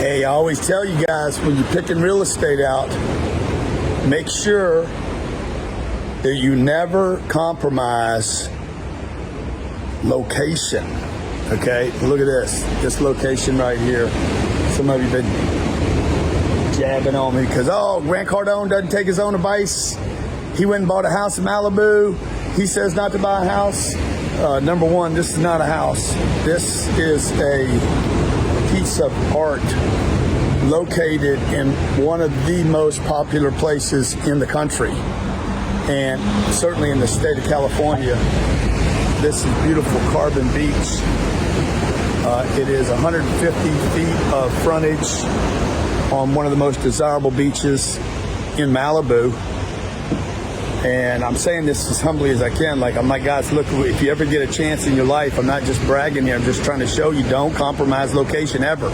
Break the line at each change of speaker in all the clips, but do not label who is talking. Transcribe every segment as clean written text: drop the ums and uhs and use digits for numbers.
Hey, I always tell you guys, when you're picking real estate out, make sure that you never compromise location. Okay, look at this location right here. Some of you been jabbing on me because, oh, Grant Cardone doesn't take his own advice. He went and bought a house in Malibu. He says not to buy a house. Number one, this is not a house. This is a piece of art located in one of the most popular places in the country, and certainly in the state of California. This is beautiful Carbon Beach. It is 150 feet of frontage on one of the most desirable beaches in Malibu. And I'm saying this as humbly as I can. I'm like, guys, look, if you ever get a chance in your life, I'm not just bragging here, I'm just trying to show you, don't compromise location ever.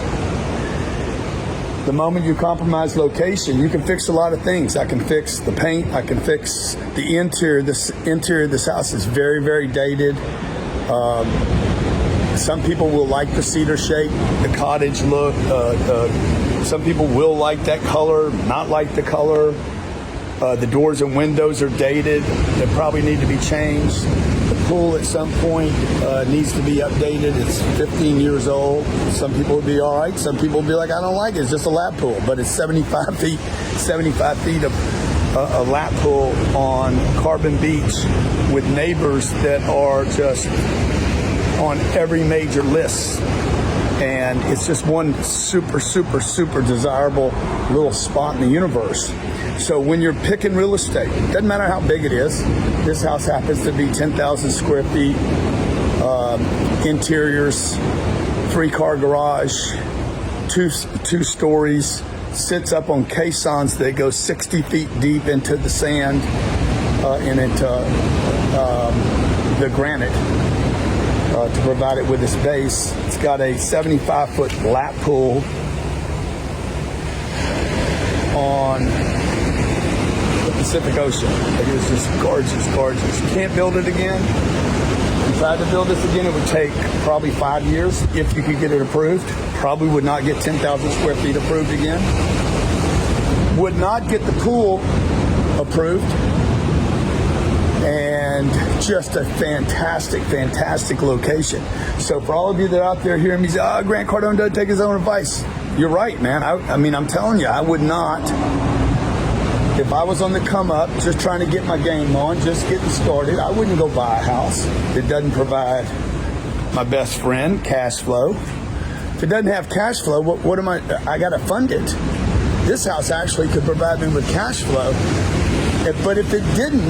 The moment you compromise location, you can fix a lot of things. I can fix the paint, I can fix the interior. This interior of this house is very, very dated. Some people will like the cedar shape, the cottage look. Some people will like that color, not like the color. The doors and windows are dated. They probably need to be changed. The pool at some point needs to be updated. It's 15 years old. Some people will be all right. Some people will be like, I don't like it. It's just a lap pool. But it's 75 feet of a lap pool on Carbon Beach with neighbors that are just on every major list. And it's just one super, super, super desirable little spot in the universe. So when you're picking real estate, doesn't matter how big it is. This house happens to be 10,000 square feet, interiors, 3-car garage, two stories, sits up on caissons that go 60 feet deep into the sand and into the granite to provide it with its base. It's got a 75-foot lap pool on the Pacific Ocean. It is just gorgeous, gorgeous. Can't build it again. If I had to build this again, it would take probably 5 years if you could get it approved. Probably would not get 10,000 square feet approved again. Would not get the pool approved. And just a fantastic, fantastic location. So for all of you that are out there hearing me say, oh, Grant Cardone doesn't take his own advice. You're right, man. I mean, I'm telling you, I would not. If I was on the come up, just trying to get my game on, just getting started, I wouldn't go buy a house that doesn't provide my best friend cash flow. If it doesn't have cash flow, what am I got to fund it. This house actually could provide me with cash flow. But if it didn't,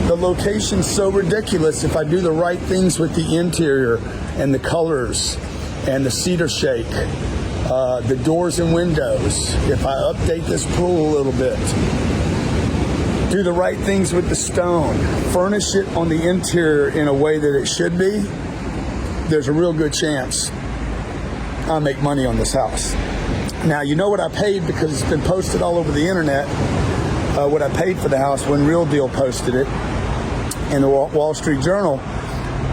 the location's so ridiculous. If I do the right things with the interior and the colors and the cedar shake, the doors and windows, if I update this pool a little bit, do the right things with the stone, furnish it on the interior in a way that it should be, there's a real good chance I'll make money on this house. Now, you know what I paid because it's been posted all over the internet. What I paid for the house when Real Deal posted it in the Wall Street Journal.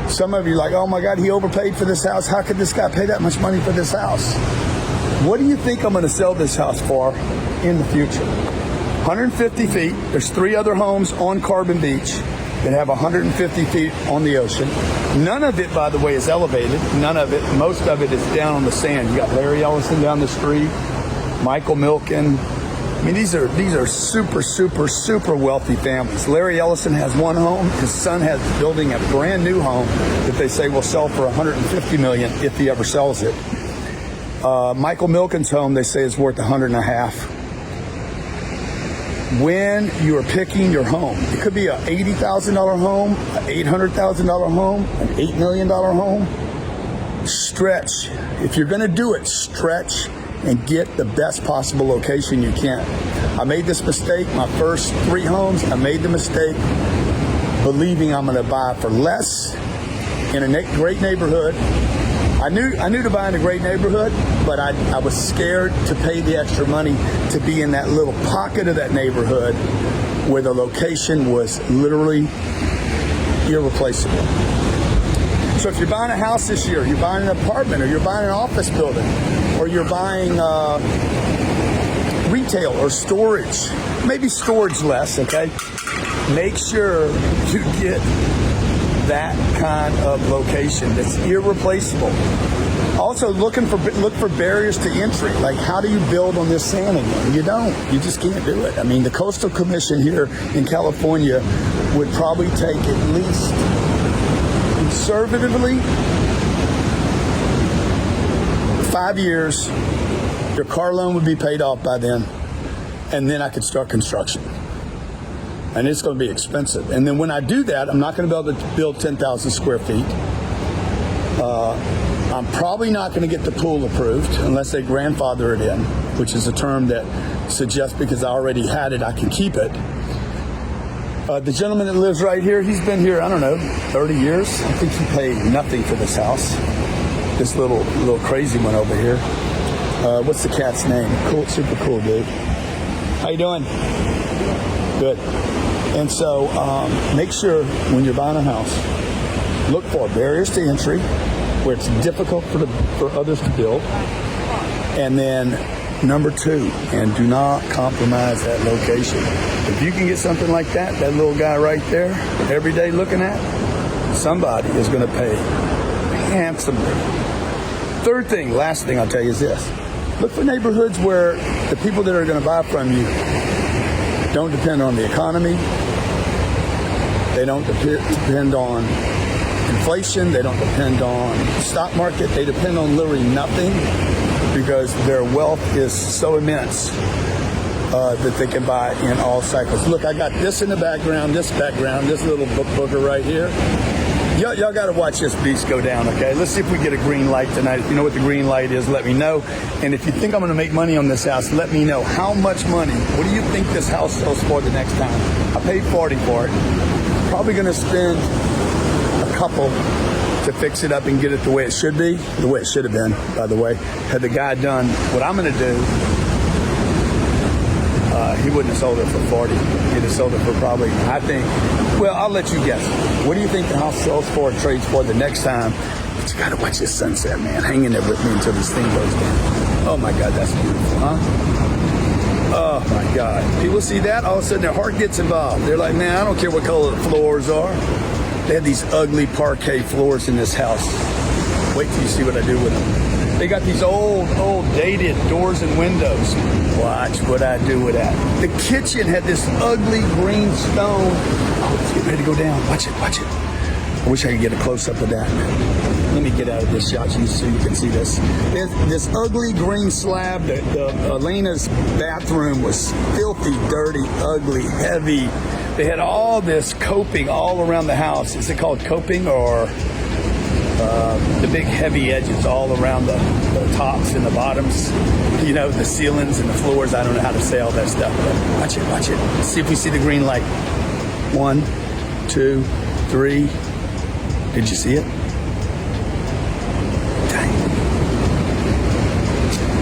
Some of you are like, oh my God, he overpaid for this house. How could this guy pay that much money for this house? What do you think I'm going to sell this house for in the future? 150 feet. There's 3 other homes on Carbon Beach that have 150 feet on the ocean. None of it, by the way, is elevated. None of it. Most of it is down on the sand. You got Larry Ellison down the street, Michael Milken. I mean, these are super, super, super wealthy families. Larry Ellison has one home. His son has building a brand new home that they say will sell for $150 million if he ever sells it. Michael Milken's home, they say, is worth $150 million. When you are picking your home, it could be an $80,000 home, an $800,000 home, an $8 million home. Stretch. If you're going to do it, stretch and get the best possible location you can. I made this mistake. My first 3 homes, I made the mistake believing I'm going to buy for less in a great neighborhood. I knew to buy in a great neighborhood, but I was scared to pay the extra money to be in that little pocket of that neighborhood where the location was literally irreplaceable. So if you're buying a house this year, you're buying an apartment, or you're buying an office building, or you're buying retail or storage, maybe storage less, okay? Make sure you get that kind of location that's irreplaceable. Also, look for barriers to entry. Like, how do you build on this sand again? You don't. You just can't do it. I mean, the Coastal Commission here in California would probably take at least, conservatively, 5 years. Your car loan would be paid off by then, and then I could start construction. And it's going to be expensive. And then when I do that, I'm not going to be able to build 10,000 square feet. I'm probably not going to get the pool approved unless they grandfather it in, which is a term that suggests because I already had it, I can keep it. The gentleman that lives right here, he's been here, I don't know, 30 years. I think he paid nothing for this house. This little crazy one over here. What's the cat's name? Cool, super cool, dude. How you doing? Good. And so make sure when you're buying a house, look for barriers to entry, where it's difficult for others to build. And then number 2, and do not compromise that location. If you can get something like that little guy right there, every day looking at, somebody is going to pay handsomely. Third thing, last thing I'll tell you is this. Look for neighborhoods where the people that are going to buy from you don't depend on the economy. They don't depend on inflation. They don't depend on the stock market. They depend on literally nothing because their wealth is so immense that they can buy in all cycles. Look, I got this in the background, this little booger right here. Y'all got to watch this beast go down, okay? Let's see if we get a green light tonight. If you know what the green light is, let me know. And if you think I'm going to make money on this house, let me know. How much money? What do you think this house sells for the next time? I paid $40 for it. Probably going to spend a couple to fix it up and get it the way it should be. The way it should have been, by the way. Had the guy done what I'm going to do, he wouldn't have sold it for 40. He'd have sold it for probably, I think, well, I'll let you guess. What do you think the house sells for, trades for the next time? But you got to watch this sunset, man. Hang in there with me until this thing goes down. Oh, my God, that's beautiful, huh? Oh, my God. People see that, all of a sudden their heart gets involved. They're like, man, I don't care what color the floors are. They have these ugly parquet floors in this house. Wait till you see what I do with them. They got these old dated doors and windows. Watch what I do with that. The kitchen had this ugly green stone. Oh, it's getting ready to go down. Watch it. I wish I could get a close-up of that. Let me get out of this shot so you can see this. This ugly green slab. Elena's bathroom was filthy, dirty, ugly, heavy. They had all this coping all around the house. Is it called coping or... the big heavy edges all around the tops and the bottoms, you know, the ceilings and the floors. I don't know how to say all that stuff, but watch it. Let's see if we see the green light. 1, 2, 3. Did you see it? Dang.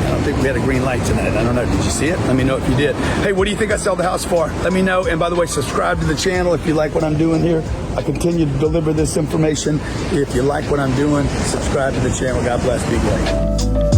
I don't think we had a green light tonight. I don't know. Did you see it? Let me know if you did. Hey, what do you think I sell the house for? Let me know. And by the way, subscribe to the channel if you like what I'm doing here. I continue to deliver this information. If you like what I'm doing, subscribe to the channel. God bless. Be great.